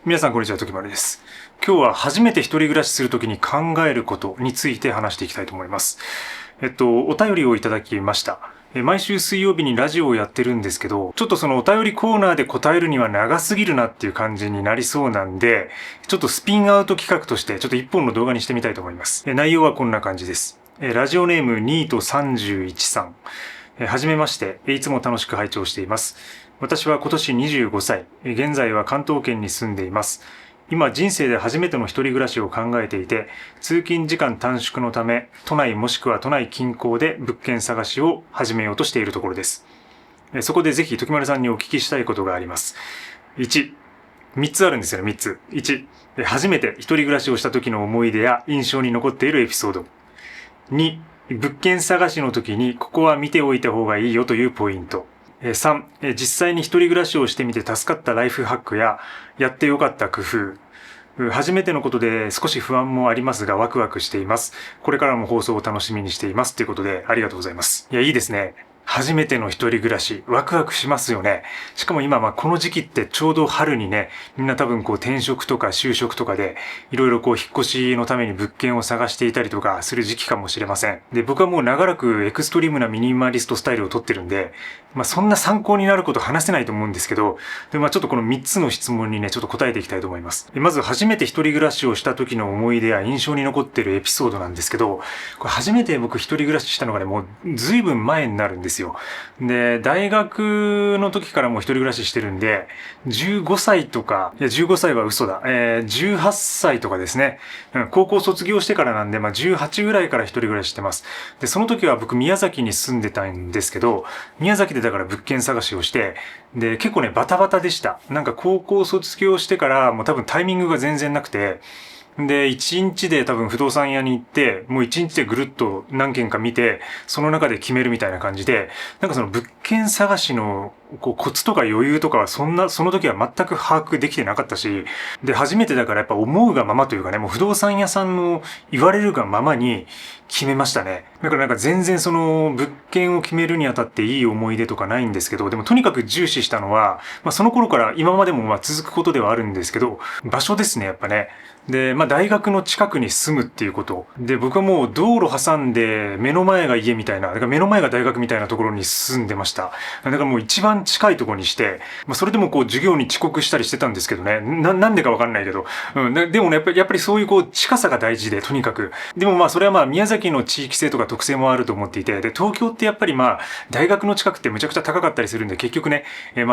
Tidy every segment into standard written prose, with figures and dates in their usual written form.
皆さんこんにちは、ときまるです。今日は初めて一人暮らしするときに考えることについて話していきたいと思います。お便りをいただきました。毎週水曜日にラジオをやってるんですけど、ちょっとそのお便りコーナーで答えるには長すぎるなっていう感じになりそうなんで、ちょっとスピンアウト企画としてちょっと一本の動画にしてみたいと思います。内容はこんな感じです。ラジオネームニート31さん。はじめまして、いつも楽しく拝聴しています。私は今年25歳、現在は関東圏に住んでいます。今人生で初めての一人暮らしを考えていて、通勤時間短縮のため、都内もしくは都内近郊で物件探しを始めようとしているところです。そこでぜひ時丸さんにお聞きしたいことがあります。1、3つあるんですよね、3つ。1、初めて一人暮らしをした時の思い出や印象に残っているエピソード。2、物件探しの時にここは見ておいた方がいいよというポイント。3、実際に一人暮らしをしてみて助かったライフハックややってよかった工夫。初めてのことで少し不安もありますがワクワクしています。これからも放送を楽しみにしています。ということでありがとうございます。いいですね。初めての一人暮らし、ワクワクしますよね。しかも今、この時期ってちょうど春にね、みんな多分転職とか就職とかで、いろいろ引っ越しのために物件を探していたりとかする時期かもしれません。で、僕はもう長らくエクストリームなミニマリストスタイルをとってるんで、そんな参考になること話せないと思うんですけど、で、ちょっとこの3つの質問にね、ちょっと答えていきたいと思います。まず、初めて一人暮らしをした時の思い出や印象に残っているエピソードなんですけど、これ初めて僕一人暮らししたのがね、もう随分前になるんですよ。で、大学の時からもう一人暮らししてるんで、15歳とか、15歳は嘘だ。18歳とかですね。高校卒業してからなんで、18ぐらいから一人暮らししてます。で、その時は僕宮崎に住んでたんですけど、宮崎でだから物件探しをして、で、結構ね、バタバタでした。なんか高校卒業してからもう多分タイミングが全然なくて、で、1日で多分不動産屋に行って、もう1日でぐるっと何軒か見て、その中で決めるみたいな感じで、なんかその物件探しのコツとか余裕とかはその時は全く把握できてなかったし、で、初めてだからやっぱ思うがままというかね、もう不動産屋さんの言われるがままに決めましたね。だからなんか全然その物件を決めるにあたっていい思い出とかないんですけど、でもとにかく重視したのは、その頃から今までも続くことではあるんですけど、場所ですね、やっぱね。で、大学の近くに住むっていうこと。で、僕はもう道路挟んで目の前が家みたいな、だから目の前が大学みたいなところに住んでました。だからもう一番近いところにして、それでも授業に遅刻したりしてたんですけどね。なんでかわかんないけど。でもね、やっぱりそういう近さが大事で、とにかく。でもそれは宮崎の地域性とか特性もあると思っていて、で、東京ってやっぱり大学の近くってむちゃくちゃ高かったりするんで、結局ね、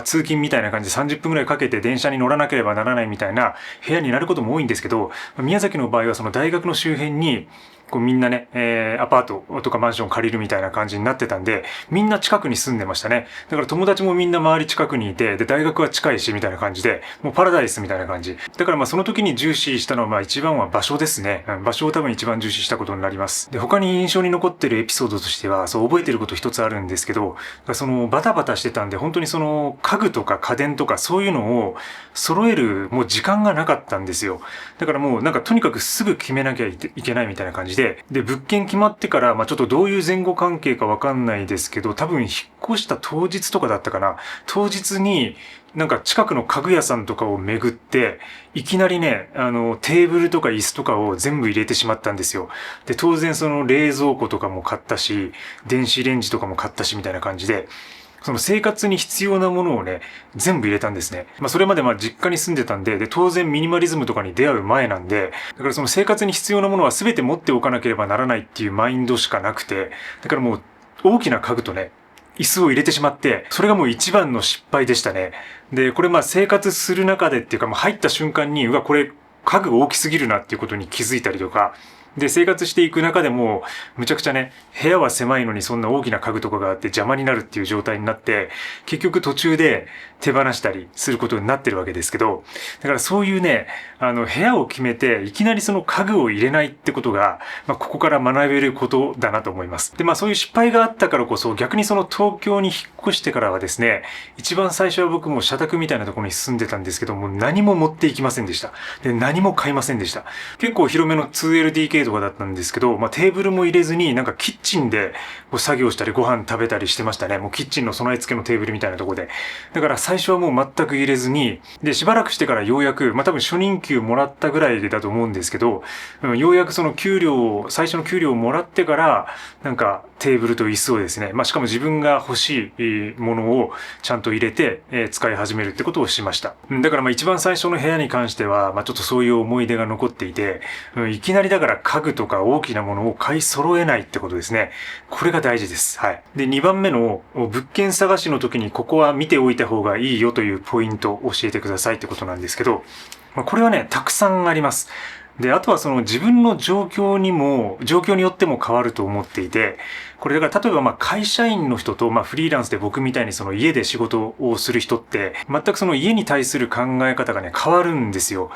通勤みたいな感じで30分くらいかけて電車に乗らなければならないみたいな部屋になることも多いんですけど、宮崎の場合はその大学の周辺にみんなね、アパートとかマンション借りるみたいな感じになってたんで、みんな近くに住んでましたね。だから友達もみんな周り近くにいて、で、大学は近いし、みたいな感じで、もうパラダイスみたいな感じ。だからその時に重視したのは一番は場所ですね。場所を多分一番重視したことになります。で、他に印象に残ってるエピソードとしては、そう覚えてること一つあるんですけど、そのバタバタしてたんで、本当にその家具とか家電とかそういうのを揃えるもう時間がなかったんですよ。だからもうなんかとにかくすぐ決めなきゃいけないみたいな感じで、物件決まってから、ちょっとどういう前後関係かわかんないですけど、多分引っ越した当日とかだったかな。当日に、なんか近くの家具屋さんとかを巡って、いきなりね、テーブルとか椅子とかを全部入れてしまったんですよ。で、当然その冷蔵庫とかも買ったし、電子レンジとかも買ったしみたいな感じで、その生活に必要なものをね、全部入れたんですね。それまで実家に住んでたんで、当然ミニマリズムとかに出会う前なんで、だからその生活に必要なものは全て持っておかなければならないっていうマインドしかなくて、だからもう大きな家具とね、椅子を入れてしまって、それがもう一番の失敗でしたね。で、これ生活する中でっていうか、入った瞬間に、これ家具大きすぎるなっていうことに気づいたりとか、で、生活していく中でも、むちゃくちゃね、部屋は狭いのにそんな大きな家具とかがあって邪魔になるっていう状態になって、結局途中で手放したりすることになってるわけですけど、だからそういうね、部屋を決めて、いきなりその家具を入れないってことが、ここから学べることだなと思います。で、そういう失敗があったからこそ、逆にその東京に引っ越してからはですね、一番最初は僕も社宅みたいなところに住んでたんですけども、何も持っていきませんでした。で、何も買いませんでした。結構広めの 2LDK とかだったんですけど、テーブルも入れずになんかキッチンでこう作業したりご飯食べたりしてましたね。もうキッチンの備え付けのテーブルみたいなところで。だから最初はもう全く入れずに、で、しばらくしてからようやく、多分初任給もらったぐらいだと思うんですけど、ようやくその最初の給料をもらってから、なんかテーブルと椅子をですね、しかも自分が欲しいものをちゃんと入れて、使い始めるってことをしました。だから一番最初の部屋に関しては、ちょっとそういう思い出が残っていて、いきなりだから家具とか大きなものを買い揃えないってことですね。これが大事です。はい。で、2番目の物件探しの時にここは見ておいた方がいいよというポイントを教えてくださいってことなんですけど、これはね、たくさんあります。で、あとはその自分の状況によっても変わると思っていて、これだから例えば会社員の人とフリーランスで僕みたいにその家で仕事をする人って全くその家に対する考え方がね変わるんですよ。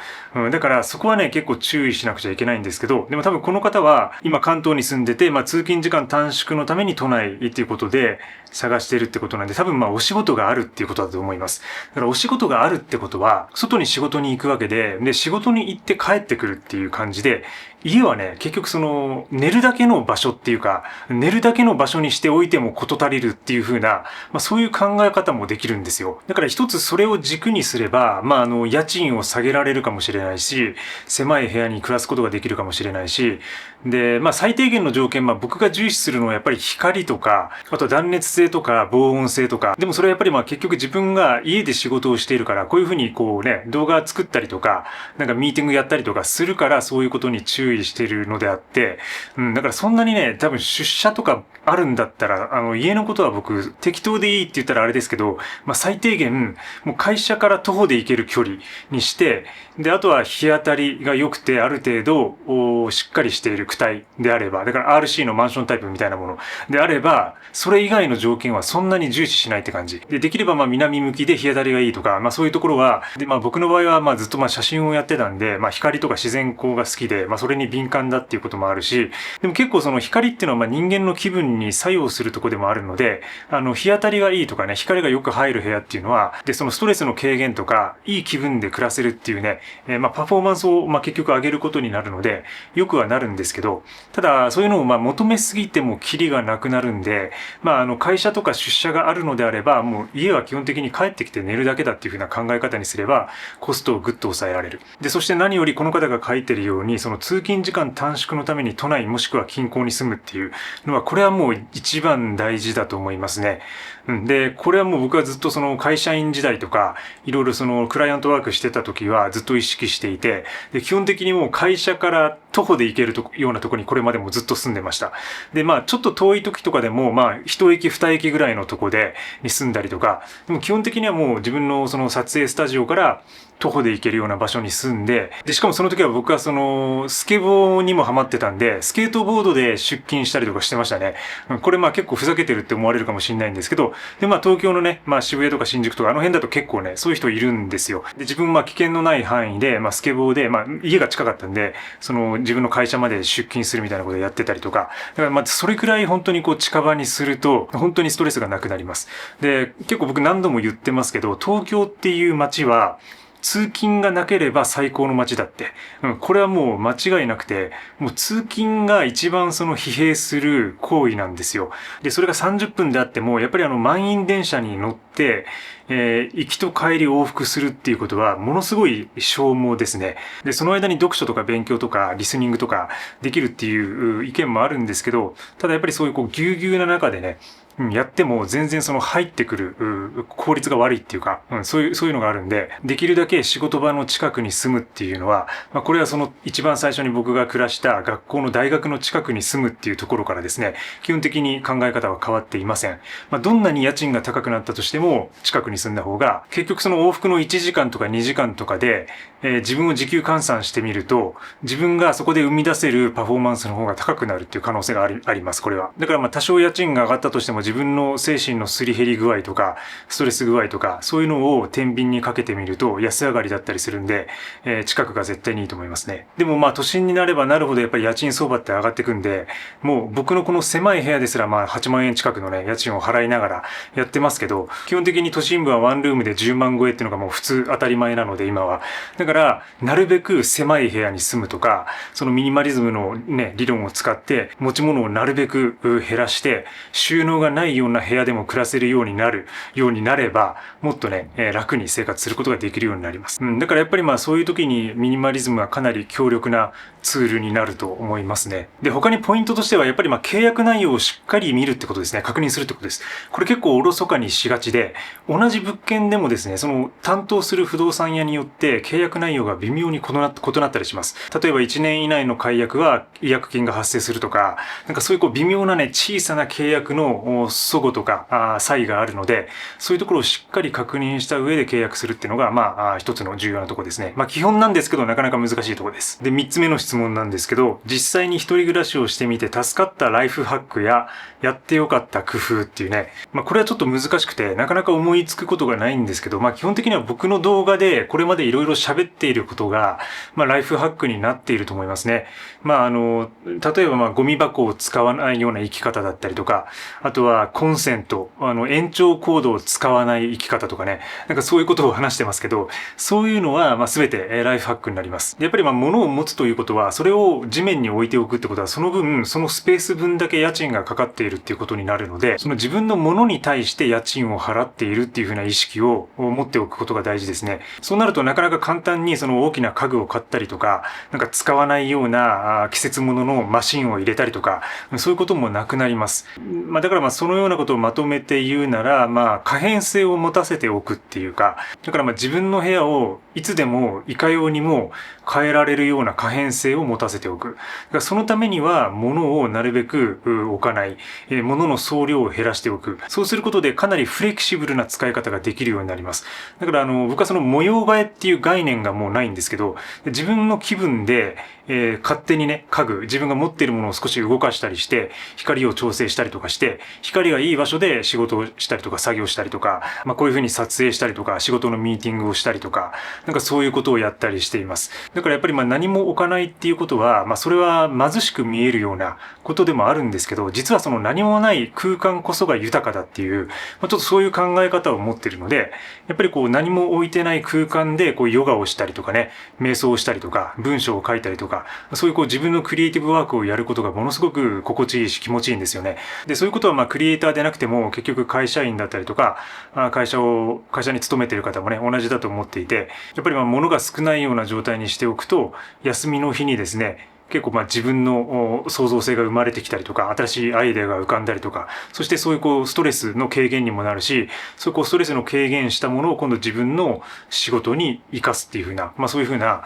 だからそこはね結構注意しなくちゃいけないんですけど、でも多分この方は今関東に住んでて通勤時間短縮のために都内っていうことで探してるってことなんで、多分お仕事があるっていうことだと思います。だからお仕事があるってことは外に仕事に行くわけで、仕事に行って帰ってくるっていう感じで、家はね、結局その、寝るだけの場所っていうか、寝るだけの場所にしておいても事足りるっていう風な、そういう考え方もできるんですよ。だから一つそれを軸にすれば、家賃を下げられるかもしれないし、狭い部屋に暮らすことができるかもしれないし、で、最低限の条件、僕が重視するのはやっぱり光とか、あと断熱性とか防音性とか、でもそれはやっぱり結局自分が家で仕事をしているから、こういう風にこうね、動画作ったりとか、なんかミーティングやったりとかするから、そういうことに注意しているのであって、だからそんなにね、多分出社とかあるんだったら、家のことは僕、適当でいいって言ったらあれですけど、最低限、もう会社から徒歩で行ける距離にして、で、あとは日当たりが良くて、ある程度、しっかりしている区帯であれば、だから RC のマンションタイプみたいなものであれば、それ以外の条件はそんなに重視しないって感じ。で、できれば南向きで日当たりがいいとか、そういうところは、で、僕の場合はずっと写真をやってたんで、光とか自然光が好きで、それに敏感だっていうこともあるし、でも結構その光っていうのは人間の気分に作用するところでもあるので、日当たりがいいとかね、光がよく入る部屋っていうのは、で、そのストレスの軽減とか、いい気分で暮らせるっていうね、パフォーマンスを結局上げることになるので、よくはなるんですけど、ただ、そういうのを求めすぎてもキリがなくなるんで、会社とか出社があるのであれば、もう家は基本的に帰ってきて寝るだけだっていう風な考え方にすれば、コストをぐっと抑えられる。で、そして何よりこの方が書いてるように、その通勤時間短縮のために都内もしくは近郊に住むっていうのは、これはもう一番大事だと思いますね。で、これはもう僕はずっとその会社員時代とか、いろいろそのクライアントワークしてた時はずっと意識していて、で、基本的にもう会社から徒歩で行けるようなところにこれまでもずっと住んでました。で、ちょっと遠い時とかでも、一駅二駅ぐらいのとこに住んだりとか、でも基本的にはもう自分のその撮影スタジオから徒歩で行けるような場所に住んで、で、しかもその時は僕はその、スケボーにもハマってたんで、スケートボードで出勤したりとかしてましたね。これ結構ふざけてるって思われるかもしれないんですけど、で、東京のね、渋谷とか新宿とかあの辺だと結構ね、そういう人いるんですよ。で、自分危険のない範囲で、スケボーで、家が近かったんで、その、自分の会社まで出勤するみたいなことをやってたりとか、だからそれくらい本当にこう近場にすると、本当にストレスがなくなります。で、結構僕何度も言ってますけど、東京っていう街は、通勤がなければ最高の街だって。これはもう間違いなくて、もう通勤が一番その疲弊する行為なんですよ。で、それが30分であっても、やっぱり満員電車に乗って、行きと帰り往復するっていうことは、ものすごい消耗ですね。で、その間に読書とか勉強とか、リスニングとかできるっていう意見もあるんですけど、ただやっぱりそういうぎゅうぎゅうな中でね、やっても全然その入ってくる効率が悪いっていうか、そういうのがあるんで、できるだけ仕事場の近くに住むっていうのは、これはその一番最初に僕が暮らした学校の大学の近くに住むっていうところからですね、基本的に考え方は変わっていません。どんなに家賃が高くなったとしても、近くに住んだ方が、結局その往復の1時間とか2時間とかで、自分を時給換算してみると、自分がそこで生み出せるパフォーマンスの方が高くなるっていう可能性があります、これは。だから多少家賃が上がったとしても自自分の精神のすり減り具合とか、ストレス具合とか、そういうのを天秤にかけてみると安上がりだったりするんで、近くが絶対にいいと思いますね。でもまあ都心になればなるほどやっぱり家賃相場って上がってくんで、もう僕のこの狭い部屋ですらまあ8万円近くのね、家賃を払いながらやってますけど、基本的に都心部はワンルームで10万超えっていうのがもう普通当たり前なので今は。だから、なるべく狭い部屋に住むとか、そのミニマリズムのね、理論を使って持ち物をなるべく減らして、収納がないような部屋でも暮らせるようになれば、もっとね、楽に生活することができるようになります。だからやっぱりまあそういう時にミニマリズムはかなり強力なツールになると思いますね。で、他にポイントとしてはやっぱりまあ契約内容をしっかり見るってことですね。確認するってことです。これ結構おろそかにしがちで、同じ物件でもですね、その担当する不動産屋によって契約内容が微妙に異なったりします。例えば1年以内の解約は違約金が発生するとか、なんかそういう微妙なね、小さな契約の齟齬とか差異があるので、そういうところをしっかり確認した上で契約するっていうのが、まあ一つの重要なところですね。まあ基本なんですけど、なかなか難しいところです。で、3つ目の質問なんですけど、実際に一人暮らしをしてみて助かったライフハックや、やってよかった工夫っていうね、まあこれはちょっと難しくて、なかなか思いつくことがないんですけど、まあ基本的には僕の動画でこれまでいろいろ喋っていることが、まあライフハックになっていると思いますね。まあ例えばまあゴミ箱を使わないような生き方だったりとか、あとはコンセント、延長コードを使わない生き方とかね、なんかそういうことを話してますけど、そういうのはまあ全てライフハックになります。やっぱりまあ物を持つということは、それを地面に置いておくってことは、その分、そのスペース分だけ家賃がかかっているっていうことになるので、その自分の物に対して家賃を払っているっていうふうな意識を持っておくことが大事ですね。そうなるとなかなか簡単にその大きな家具を買ったりとか、なんか使わないような季節物のマシンを入れたりとか、そういうこともなくなります。まあだからまあそのようなことをまとめて言うなら、まあ可変性を持たせておくっていうか、だからまあ自分の部屋をいつでもいかようにも変えられるような可変性を持たせておく。だからそのためには物をなるべく置かない、物の総量を減らしておく。そうすることでかなりフレキシブルな使い方ができるようになります。だから僕はその模様替えっていう概念がもうないんですけど、自分の気分で、勝手にね、家具、自分が持っているものを少し動かしたりして、光を調整したりとかして、光がいい場所で仕事をしたりとか作業したりとか、まあこういうふうに撮影したりとか、仕事のミーティングをしたりとか、なんかそういうことをやったりしています。だからやっぱりまあ何も置かないっていうことは、まあそれは貧しく見えるようなことでもあるんですけど、実はその何もない空間こそが豊かだっていう、まあ、ちょっとそういう考え方を持っているので、やっぱりこう何も置いてない空間でこうヨガをしたりとかね、瞑想をしたりとか、文章を書いたりとか、そういうこう自分のクリエイティブワークをやることがものすごく心地いいし気持ちいいんですよね。で、そういうことはまあクリエイターでなくても結局会社員だったりとか、会社に勤めている方もね、同じだと思っていて、やっぱりまあ物が少ないような状態にしておくと、休みの日にですね、結構まあ自分の創造性が生まれてきたりとか、新しいアイデアが浮かんだりとか、そしてそういうこうストレスの軽減にもなるし、そういうこうストレスの軽減したものを今度自分の仕事に生かすっていう風な、まあそういう風な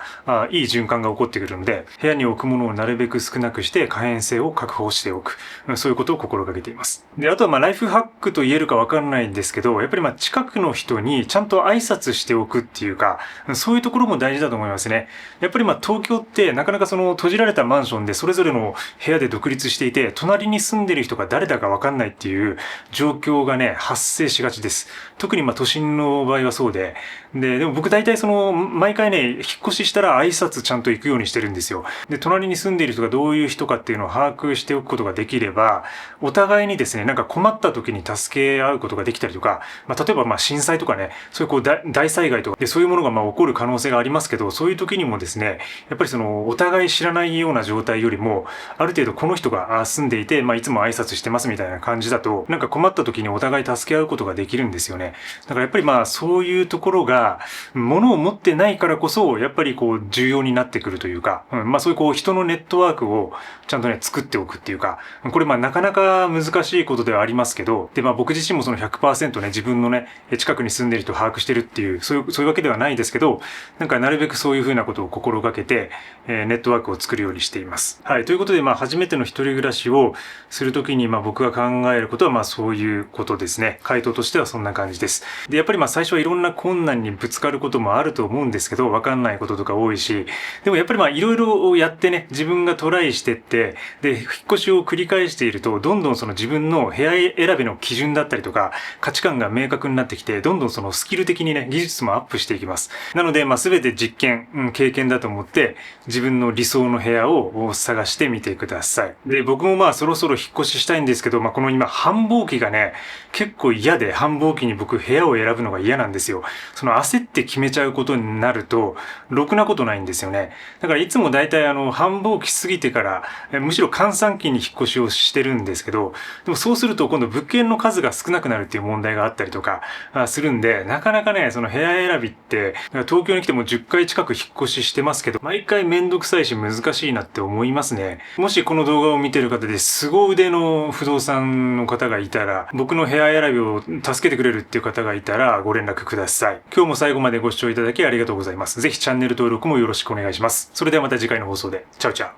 いい循環が起こってくるので、部屋に置くものをなるべく少なくして可変性を確保しておく。そういうことを心がけています。で、あとはまあライフハックと言えるかわかんないんですけど、やっぱりまあ近くの人にちゃんと挨拶しておくっていうか、そういうところも大事だと思いますね。やっぱりまあ東京ってなかなかその閉じられたマンションでそれぞれの部屋で独立していて、隣に住んでる人が誰だかわかんないっていう状況がね、発生しがちです。特にまあ都心の場合はそうで、でも僕大体その、毎回ね、引っ越ししたら挨拶ちゃんと行くようにしてるんですよ。で、隣に住んでいる人がどういう人かっていうのを把握しておくことができれば、お互いにですね、なんか困った時に助け合うことができたりとか、まあ例えばまあ震災とかね、そういうこう大災害とかでそういうものがまあ起こる可能性がありますけど、そういう時にもですね、やっぱりそのお互い知らないような状態よりも、ある程度この人が住んでいて、まあいつも挨拶してますみたいな感じだと、なんか困った時にお互い助け合うことができるんですよね。だからやっぱりまあそういうところが、物を持ってないからこそ、やっぱりこう重要になってくるというか、まあそういうこう人のネットワークをちゃんとね、作っておくっていうか、これまあなかなか難しいことではありますけど、でまあ僕自身もその 100% ね、自分のね、近くに住んでる人を把握してるっていう、そういうわけではないですけど、なんかなるべくそういうふうなことを心がけて、ネットワークを作るよううにしています。はい。ということで、初めての一人暮らしをするときに、僕が考えることは、そういうことですね。回答としてはそんな感じです。で、やっぱり最初はいろんな困難にぶつかることもあると思うんですけど、わかんないこととか多いし、でもやっぱりいろいろやってね、自分がトライしてって、で、引っ越しを繰り返していると、どんどんその自分の部屋選びの基準だったりとか、価値観が明確になってきて、どんどんそのスキル的にね、技術もアップしていきます。なので、全て実験、経験だと思って、自分の理想の部屋を探してみてください。で、僕もそろそろ引っ越ししたいんですけど、この今、繁忙期がね、結構嫌で、繁忙期に僕部屋を選ぶのが嫌なんですよ。その焦って決めちゃうことになると、ろくなことないんですよね。だからいつも大体繁忙期過ぎてから、むしろ閑散期に引っ越しをしてるんですけど、でもそうすると今度物件の数が少なくなるっていう問題があったりとかするんで、なかなかね、その部屋選びって、東京に来ても10回近く引っ越ししてますけど、毎回めんどくさいし難しいなって思いますね。もしこの動画を見てる方で凄腕の不動産の方がいたら、僕の部屋選びを助けてくれるっていう方がいたらご連絡ください。今日も最後までご視聴いただきありがとうございます。ぜひチャンネル登録もよろしくお願いします。それではまた次回の放送で。チャオチャオ。